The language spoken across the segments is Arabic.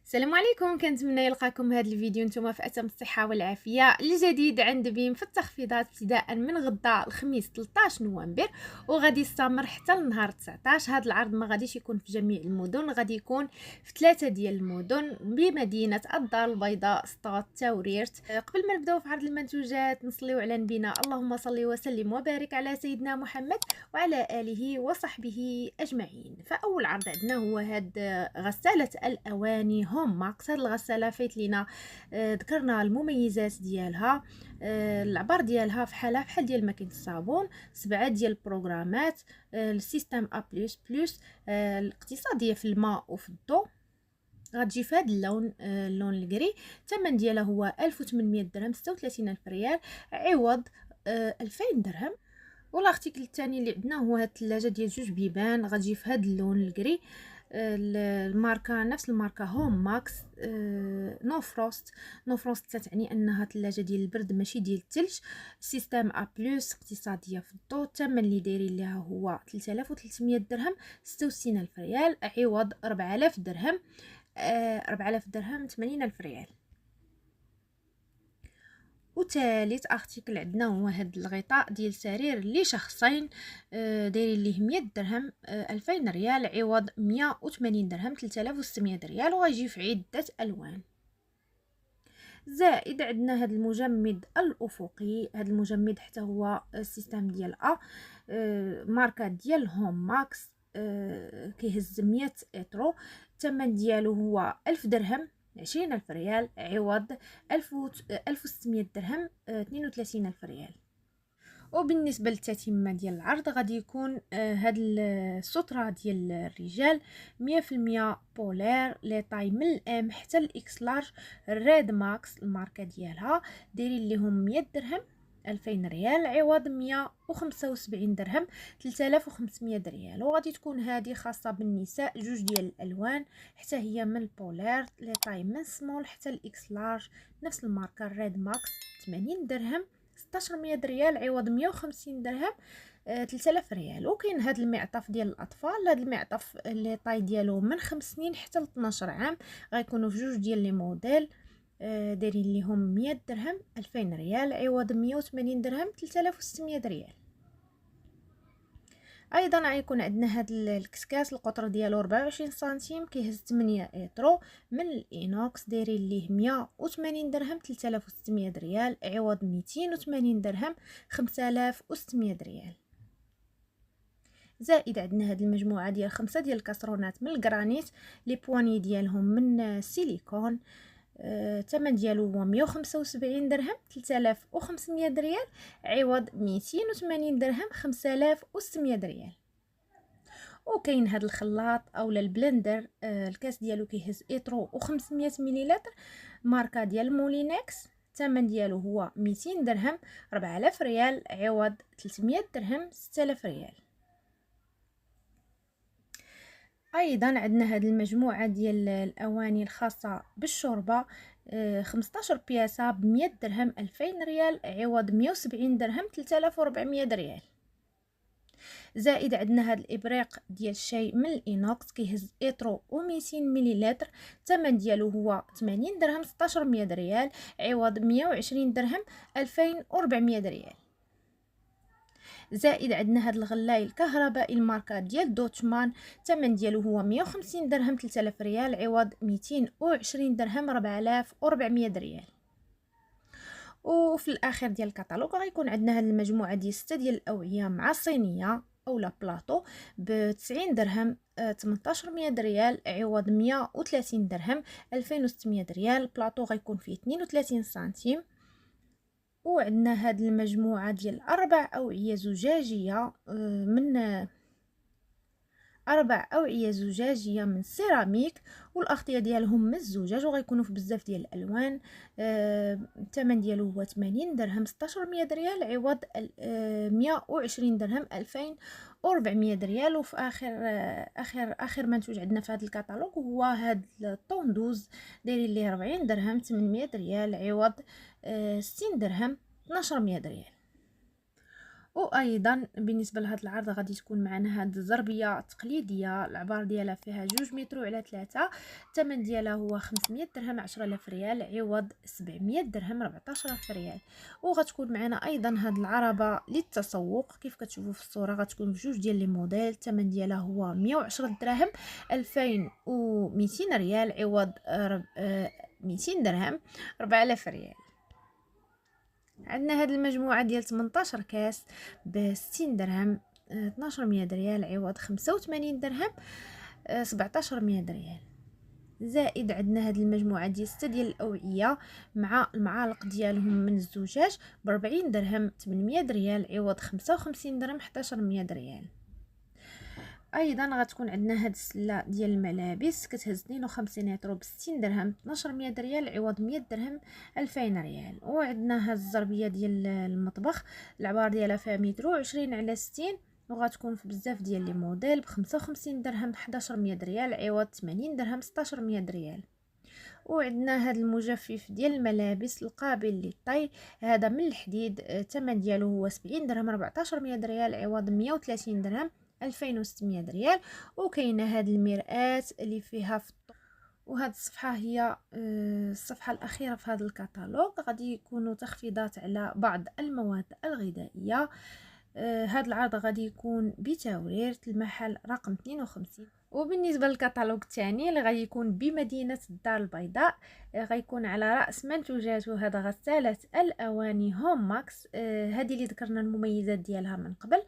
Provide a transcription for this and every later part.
السلام عليكم، كنتمنى يلقاكم هذا الفيديو نتوما في اتم الصحه والعافيه. الجديد عند بيم في التخفيضات ابتداء من غدا الخميس 13 نوفمبر وغادي يستمر حتى النهار 19. هذا العرض ما غاديش يكون في جميع المدن، غادي يكون في 3 ديال المدن بمدينه الدار البيضاء، سطات، تاوريرت. قبل ما نبداو في عرض المنتوجات نصليو على نبينا، اللهم صل وسلم وبارك على سيدنا محمد وعلى اله وصحبه اجمعين. فاول عرض عندنا هو هاد غساله الاواني هوم ماكس. هاد الغساله فايت لينا ذكرنا المميزات ديالها. العبار ديالها بحال ديال ماكينه الصابون، 7 ديال البروغرامات، السيستم ا بلس بلس، الاقتصاديه في الماء وفي الضوء. غتجي في هذا اللون، اللون الكري. الثمن ديالها هو 1800 درهم، 36 الف ريال، عوض 2000 درهم. والارتيكل الثاني اللي عندنا هو هاد الثلاجه ديال جوج بيبان، غتجي في هاد اللون الكري. الماركه نفس الماركه هوم ماكس. نو فروست. نو فروست تعني انها ثلاجه ديال البرد ماشي ديال الثلج. سيستم ا بلس، اقتصاديه في الضوء. الثمن اللي دايرين ليها هو 3300 درهم، 66 الف ريال، عوض 4000 درهم. 4000 درهم 80 الف ريال. وثالث ارتيكل عندنا هو هاد الغطاء ديال سرير لشخصين، دايرين ليه 100 درهم، 2000 ريال، عوض 180 درهم، 3600 ريال، وغيجي في عده الوان. زائد عندنا هاد المجمد الافقي. هاد المجمد حتى هو السيستم ديال ماركه ديال هوم ماكس. كيهز 100 اترو. الثمن ديالو هو 1000 درهم، 20 الف ريال، عوض 1600 درهم، 32 الف ريال. وبالنسبه للتتمه ديال العرض غادي يكون هاد الستره ديال الرجال 100% بولير، لي طاي من الام حتى الاكس لارج، الريد ماكس الماركه ديالها، دايرين ليهم 100 درهم، 2000 ريال، عوض 175 درهم، 3500 ريال. وغادي تكون هذه خاصه بالنساء، جوج ديال الالوان، حتى هي من البولير، لي طاي من سمول حتى الاكس لارج، نفس الماركه الريد ماكس، 80 درهم، 1600 ريال، عوض 150 درهم، 3000 ريال. وكاين هذا المعطف ديال الاطفال. هذا المعطف اللي طاي ديالو من 5 سنين حتى ل 12 عام، غيكونوا في جوج ديال لي موديل، دايرين ليهم 100 درهم، 2000 ريال، عوض 180 درهم، 3600 ريال. ايضا غيكون عندنا هاد الكسكاس، القطر ديالو 24 سنتيم، كيهز 8 اترو، من الانوكس، دايرين ليه 180 درهم، 3600 ريال، عوض 280 درهم، 5600 ريال. زائد عندنا هاد المجموعه ديال 5 ديال الكاسرونات من الجرانيت، لي بواني ديالهم من السيليكون. الثمن ديالو هو 175 درهم، 3500 ريال، عوض 280 درهم، 5600 ريال. وكاين هاد الخلاط اولا البلندر، الكاس ديالو كيهز اترو و500 مليلتر، ماركه ديال مولينكس. الثمن ديالو هو 200 درهم، 4000 ريال، عوض 300 درهم، 6000 ريال. ايضا عندنا هاد المجموعه ديال الاواني الخاصه بالشوربه، 15 بياسه ب 100 درهم، 2000 ريال، عوض 170 درهم، 3400 ريال. زائد عندنا هاد الابريق ديال الشاي من الانوكس، كيهز اترو و200 مليلتر. الثمن ديالو هو 80 درهم، 1600 ريال، عوض 120 درهم، 2400 ريال. زائد عندنا هاد الغلاي الكهربائي الماركه ديال دوتشمان، الثمن ديالو هو 150 درهم، 3000 ريال، عوض 220 درهم، 4400 ريال. وفي الاخر ديال الكتالوج غيكون عندنا هاد المجموعه ديال 6 ديال الاوعيه مع صينيه اولا بلاطو ب 90 درهم، 1800 ريال، عوض 130 درهم، 2600 ريال. بلاطو غيكون فيه 32 سنتيم. وعندنا هاد المجموعه ديال 4 اوعيه زجاجيه، من 4 اوعيه زجاجيه من سيراميك، والاغطيه ديالهم من الزجاج، وغيكونوا في بزاف ديال الالوان. الثمن ديالو هو 80 درهم، 1600 ريال، عوض 120 درهم، 2400 ريال. وفي اخر منتوج عندنا في هذا الكتالوج هو هذا الطوندوز، دايرين ليه 40 درهم، 800 ريال، عوض 60 درهم، 1200 ريال. وايضا بالنسبه لهذا العرض غادي تكون معنا هاد الزربيه التقليديه، العبار ديالها فيها 2 متر على 3، الثمن ديالها هو 500 درهم 10000 ريال عوض 700 درهم 14000 ريال. وغتكون معنا ايضا هاد العربه للتسوق كيف كتشوفوا في الصوره، غتكون بجوج ديال لي موديل، الثمن ديالها هو 110 دراهم 2200 ريال عوض 200 درهم 4000 ريال. عندنا هاد المجموعه ديال 18 كاس ب 60 درهم 1200 ريال عوض 85 درهم 1700 ريال. زائد عندنا هاد المجموعه ديال 6 ديال الاوعيه مع المعالق ديالهم من الزجاج ب 40 درهم 800 ريال عوض 55 درهم 1100 ريال. ايضا غتكون عندنا هاد السله ديال الملابس كتهز 52 يطرو ب 60 درهم 1200 ريال عوض 100 درهم 2000 ريال. وعندنا هاد الزربيه ديال المطبخ، العبار ديالها فيها متر 20 على 60 وغتكون في بزاف ديال لي موديل ب 55 درهم 1100 ريال عوض 80 درهم 1600 ريال. وعندنا هذا المجفف ديال الملابس القابل للطي، هذا من الحديد، الثمن ديالو هو 70 درهم 1400 ريال عوض 130 درهم 2600 ريال. وكاينه هاد المرآة اللي فيها وهاد الصفحه هي الصفحه الاخيره في هذا الكتالوج. غادي يكونوا تخفيضات على بعض المواد الغذائيه. هذا العرض غادي يكون بتورير المحل رقم 52. وبالنسبه للكتالوج الثاني اللي غادي يكون بمدينه الدار البيضاء، غيكون على راس منتوجاته هذا غساله الاواني هوم ماكس. هذه اللي ذكرنا المميزات ديالها من قبل.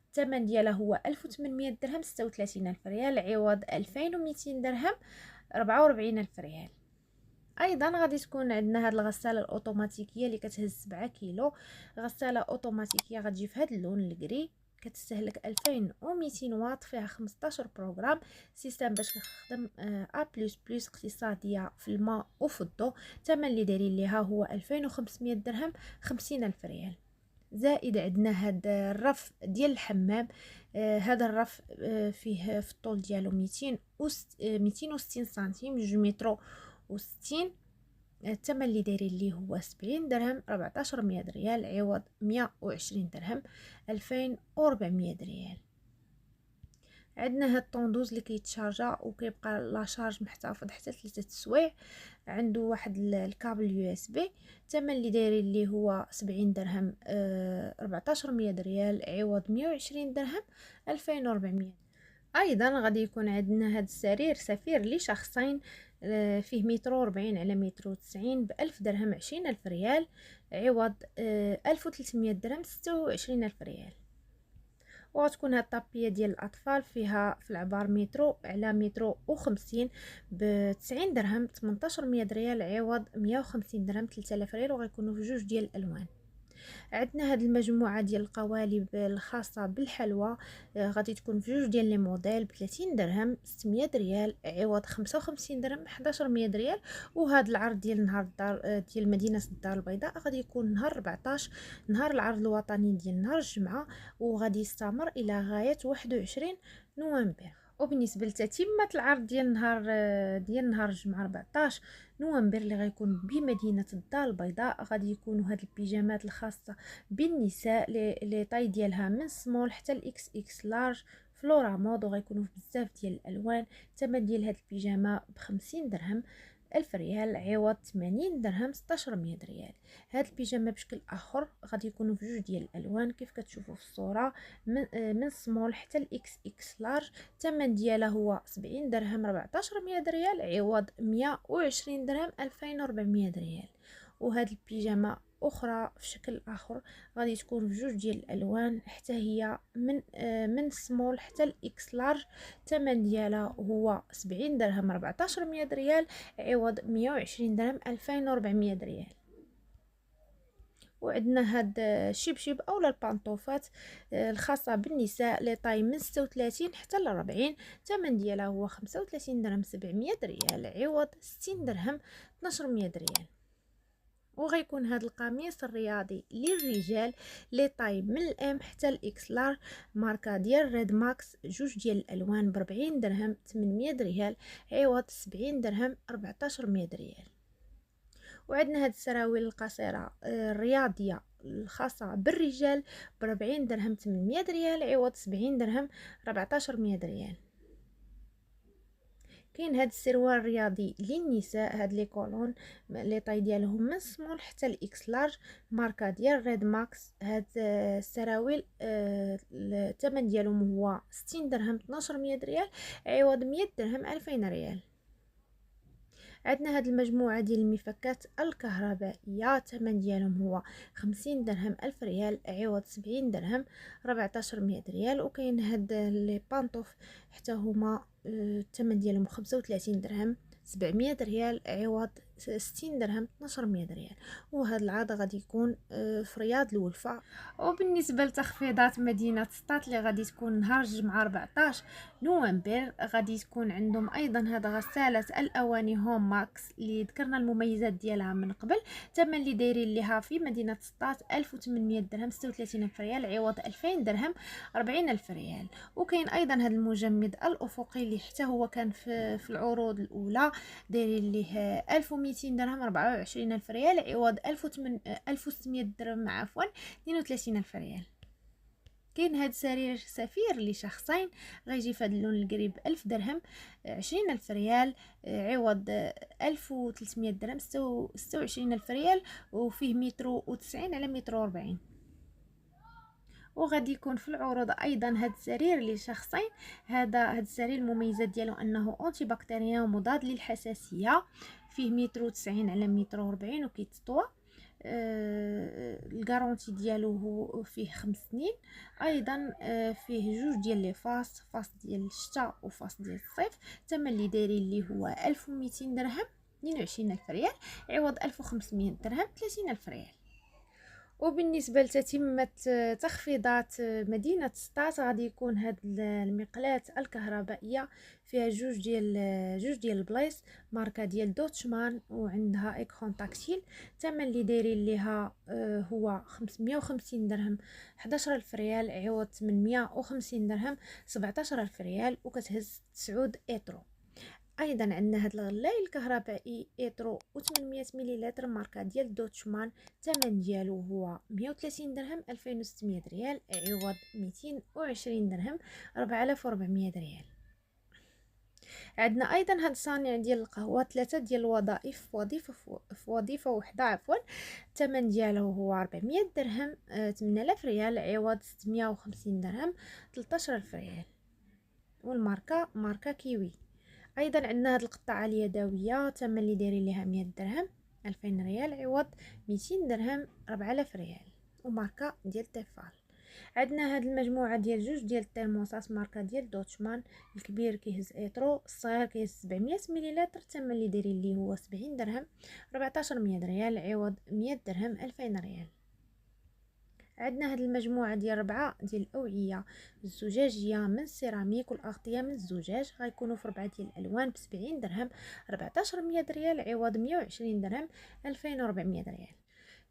الثمن ديالها هو 1800 درهم 36000 ريال عوض 2200 درهم 44000 ريال. ايضا غادي تكون عندنا هاد الغساله الاوتوماتيكيه اللي كتهز 7 كيلو، غساله اوتوماتيكيه غتجي في هاد اللون الكري، كتستهلك 2200 واط، فيها 15 بروغرام سيستم باش كتخدم ا بلس بلس اقتصاديه في الماء وفي الضوء. الثمن اللي دايرين ليها هو 2500 درهم 50000 ريال. زائد عندنا هاد الرف ديال الحمام، هذا الرف فيه في الطول ديالو 260 سنتيم 2 متر و60. الثمن اللي دايرين ليه هو 70 درهم 1400 ريال عوض 120 درهم 2400 ريال. عندنا هاد الطوندوز اللي كيتشارجا وكيبقى لا شارج محتفظ حتى 3 سوايع، عنده واحد الكابل يو اس بي. الثمن اللي دايرين ليه هو 70 درهم 1400 ريال عوض 120 درهم 2400. ايضا غادي يكون عندنا هاد السرير سفير لشخصين، فيه متر 40 على متر 90 ب1000 درهم 20000 ريال عوض 1300 درهم 26000 ريال. وغتكون هاد الطابيه ديال الاطفال فيها في العبار متر على متر و50 ب90 درهم 1800 ريال عوض 150 درهم 3000 ريال، وغيكونوا في جوج ديال الالوان. عندنا هاد المجموعه ديال القوالب الخاصه بالحلوى، غادي تكون في جوج ديال لي موديل ب 30 درهم 600 ريال عوض 55 درهم 1100 ريال. وهذا العرض ديال نهار الدار ديال مدينه الدار البيضاء غادي يكون نهار 14، نهار العرض الوطني ديال نهار الجمعه، وغادي يستمر الى غايه 21 نوفمبر. وبالنسبه لتتمه العرض ديال نهار الجمعه 14 نوفمبر اللي غيكون بمدينه الدار البيضاء، غادي يكونوا هاد البيجامات الخاصه بالنساء لي طاي ديالها من سمول حتى الاكس اكس لارج فلورا مود، وغيكونوا في بزاف ديال الالوان. الثمن ديال هاد البيجامه ب50 درهم 1000 ريال عوض 80 درهم 1600 ريال. هاد البيجامه بشكل اخر غادي يكونوا في جوج ديال الالوان كيف كتشوفوا في الصوره، من سمول حتى الاكس اكس لارج. الثمن ديالها هو 70 درهم 1400 ريال عوض 120 درهم 2400 ريال. وهاد البيجامه اخرى في شكل اخر غادي تكون في جوج ديال الالوان حتى هي من سمول حتى الاكس لارج. الثمن ديالها هو 70 درهم 1400 ريال عوض 120 درهم 2400 ريال. وعندنا هاد الشبشب اولا البانطوفات الخاصه بالنساء لي طاي من 36 حتى ل 40. الثمن ديالها هو 35 درهم 700 ريال عوض 60 درهم 1200 ريال. وغيكون هذا القميص الرياضي للرجال لي طاي من الام حتى الاكس لار ماركه ديال ريد ماكس، جوج ديال الالوان ب 40 درهم 800 ريال عوض 70 درهم 1400 ريال. وعندنا هاد السراويل القصيره الرياضيه الخاصة بالرجال ب40 درهم 800 ريال عوض 70 درهم 1400 ريال. كاين هاد السروال الرياضي للنساء، هاد لي كولون لي طاي ديالهم من سمول حتى الاكس لارج، ماركه ديال ريد ماكس. هاد السراويل الثمن ديالهم هو 60 درهم 1200 ريال عوض 100 درهم 2000 ريال. عندنا هاد المجموعه ديال المفكات الكهربائيه، الثمن ديالهم هو 50 درهم 1000 ريال عوض 70 درهم 1400 ريال. وكاين هاد لي بانطوف حتى هما الثمن ديالهم 35 درهم 700 ريال عوض 60 درهم 1200 ريال. وهذا العرض غادي يكون في رياض الولفة. وبالنسبه لتخفيضات مدينه سطات اللي غادي تكون نهار الجمعه 14 نوفمبر، غادي تكون عندهم ايضا هذا غساله الاواني هوم ماكس اللي ذكرنا المميزات ديالها من قبل. الثمن اللي دايرين ليها في مدينه سطات 1800 درهم 36000 ريال عوض 2000 درهم 40000 ريال. وكاين ايضا هذا المجمد الافقي اللي حتى هو كان في العروض الاولى، دايرين ليه 1200 درهم 24000 ريال عوض 1600 درهم عفوا 32000 ريال. كاين هاد سرير سفير لشخصين غيجي في هاد اللون القريب 1000 درهم 20000 ريال عوض 1300 درهم 26000 ريال، وفيه متر و90 على متر و40. وغادي يكون في العروض ايضا هاد السرير لشخصين. هاد السرير المميزات ديالو انه اونتي بكتيريان ومضاد للحساسيه، فيه متر و90 على متر و40 وكيتطوى. الكارونتي ديالو هو فيه 5 سنين. ايضا فيه جوج ديال لي فاس ديال الشتاء وفاس ديال الصيف. الثمن اللي دايرين ليه هو 1200 درهم 22000 ريال عوض 1500 درهم 30000 ريال. وبالنسبه لتتمه تخفيضات مدينه سطات، غادي يكون هاد المقلاة الكهربائيه فيها جوج ديال البلايص، ماركه ديال دوتشمان وعندها ايكرون تاكتيل. الثمن اللي دايرين ليها هو 550 درهم 11000 ريال عوض 850 درهم 17000 ريال، وكتهز 9 اترو. ايضا عندنا هاد الغلاي الكهربائي ايترو و800 مليلتر ماركه ديال دوتشمان، الثمن ديالو هو 130 درهم 2600 ريال عوض 220 درهم 4400 ريال. عندنا ايضا هاد صانع ديال القهوه 3 ديال الوظائف في وظيفه وحده عفوا، الثمن ديالو هو 400 درهم 8000 ريال عوض 650 درهم 13000 ريال، والماركه ماركه كيوي. ايضا عندنا هاد القطعه اليدويه، الثمن اللي دايرين ليها 100 درهم 2000 ريال عوض 200 درهم 4000 ريال، وماركه ديال تيفال. عندنا هاد المجموعه ديال جوج ديال الترموسات ماركه ديال دوتشمان، الكبير كيهز ايترو، الصغير كيهز 700 مليلتر، الثمن اللي دايرين ليه هو 70 درهم 1400 ريال عوض 100 درهم 2000 ريال. عندنا هاد المجموعه ديال 4 ديال الاوعيه الزجاجيه من السيراميك والاغطيه من الزجاج، غيكونوا في 4 ديال الالوان ب 70 درهم 1400 ريال عوض 120 درهم 2400 ريال.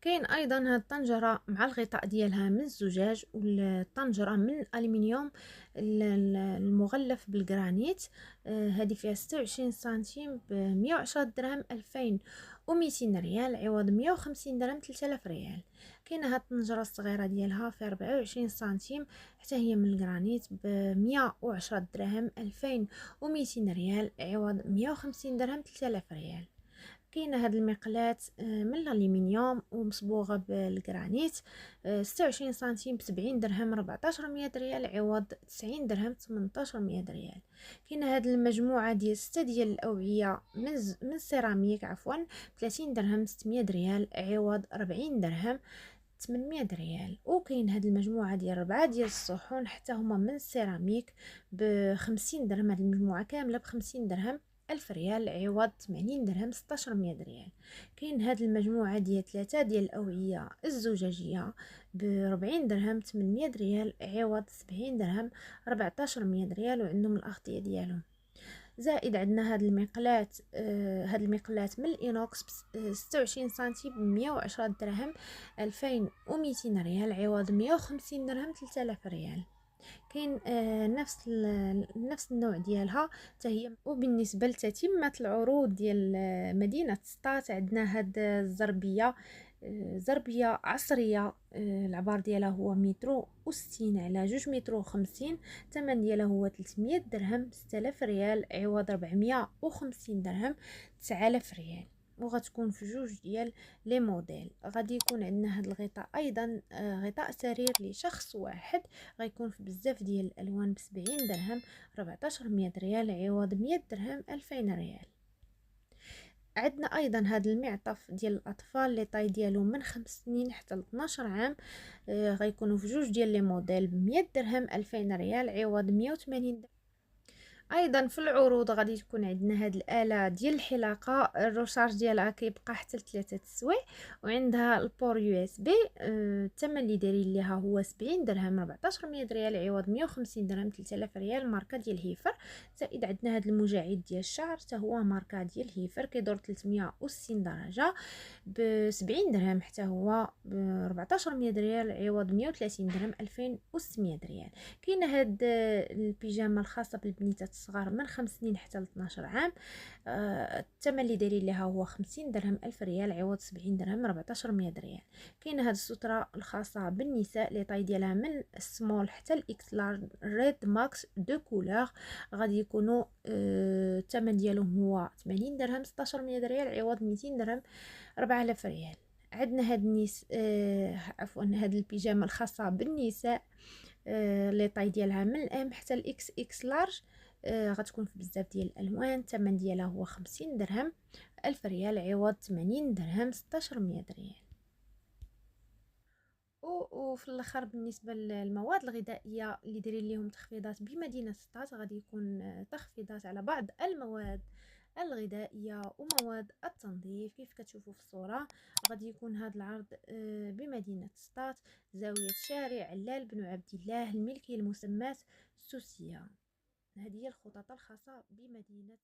كاين ايضا هاد الطنجره مع الغطاء ديالها من الزجاج، والطنجره من الالومنيوم المغلف بالجرانيت، هذه فيها 26 سنتيم ب 110 درهم 2200 ريال عوض 150 درهم 3000 ريال. كاينه هاد الطنجره الصغيره ديالها فيها 24 سنتيم حتى هي من الجرانيت ب 110 درهم 2200 ريال عوض 150 درهم 3000 ريال. كاينه هاد المقلاة من الالومنيوم ومصبوغه بالجرانيت، 26 سنتيم ب 70 درهم 1400 ريال عوض 90 درهم 1800 ريال. كاينه هاد المجموعه ديال 6 ديال الاوعيه من السيراميك عفوا 30 درهم 600 ريال عوض 40 درهم 800 ريال. وكاين هاد المجموعه ديال 4 ديال الصحون حتى هما من السيراميك ب 50 درهم، هاد المجموعه كامله ب 50 درهم 1000 ريال عوض 80 درهم 1600 ريال. كاين هاد المجموعه ديال 3 ديال الاوعيه الزجاجيه ب 40 درهم 800 ريال عوض 70 درهم 1400 ريال، وعندهم الاغطيه ديالهم. زائد عندنا هاد المقلاة من الانوكس ب 26 سنتيم ب 110 درهم 2200 ريال عوض 150 درهم 3000 ريال. كاين نفس النوع ديالها حتى هي. وبالنسبه لتتمه العروض ديال مدينه سطات، عندنا هاد الزربيه زربيه عصريه. العبار ديالها هو مترو و60 على 2 متر و50. الثمن ديالها هو 300 درهم، 6000 ريال عوض 450 درهم، 9000 ريال. وغتكون في جوج ديال لي موديل. غادي يكون عندنا هذا الغطاء ايضا غطاء سرير لشخص واحد، غيكون في بزاف ديال الالوان ب 70 درهم، 1400 ريال عوض 100 درهم، 2000 ريال. عندنا ايضا هذا المعطف ديال الاطفال لي طاي ديالو من 5 سنين حتى ل 12 عام. غيكونوا في جوج ديال لي موديل ب 100 درهم، 2000 ريال عوض 180 درهم. ايضا في العروض غادي تكون عندنا هاد الاله ديال الحلاقه، الروشارج ديالها كيبقى حتى ل3 سوايع، وعندها البور يو اس بي. الثمن اللي دايرين ليها هو 70 درهم، 1400 ريال عوض 150 درهم، 3000 ريال. ماركه ديال هيفر. زائد عندنا هاد المجاعد ديال الشعر حتى هو ماركه ديال هيفر، كيدور 360 درجه ب 70 درهم، حتى هو ب 1400 ريال عوض 130 درهم، 2600 ريال. كاينه هاد البيجامه الخاصه بالبنيتات الصغار من 5 سنين حتى ل 12 عام. الثمن اللي دايرين ليها هو 50 درهم، 1000 ريال عوض 70 درهم، 1400 ريال. كاينه هاد الستره الخاصه بالنساء اللي طاي ديالها من السمول حتى الاكس لارج، ريد ماكس دو كولور. غادي يكونوا الثمن ديالهم هو 80 درهم، 1600 ريال عوض 200 درهم، 4000 ريال. عندنا هاد عفوا هاد البيجامه الخاصه بالنساء لي طاي ديالها من الام حتى الاكس اكس لارج. غتكون في بزاف ديال الالوان. الثمن ديالها هو 50 درهم، 1000 ريال عوض 80 درهم، 1600 ريال. وفي الاخر بالنسبه للمواد الغذائيه اللي دايرين ليهم تخفيضات بمدينه سطات، غادي يكون تخفيضات على بعض المواد الغذائيه ومواد التنظيف كيف كتشوفوا في الصوره. غادي يكون هذا العرض بمدينه سطات، زاويه شارع علال بن عبد الله، الملكيه المسمات سوسيه. هذه هي الخطط الخاصه بمدينه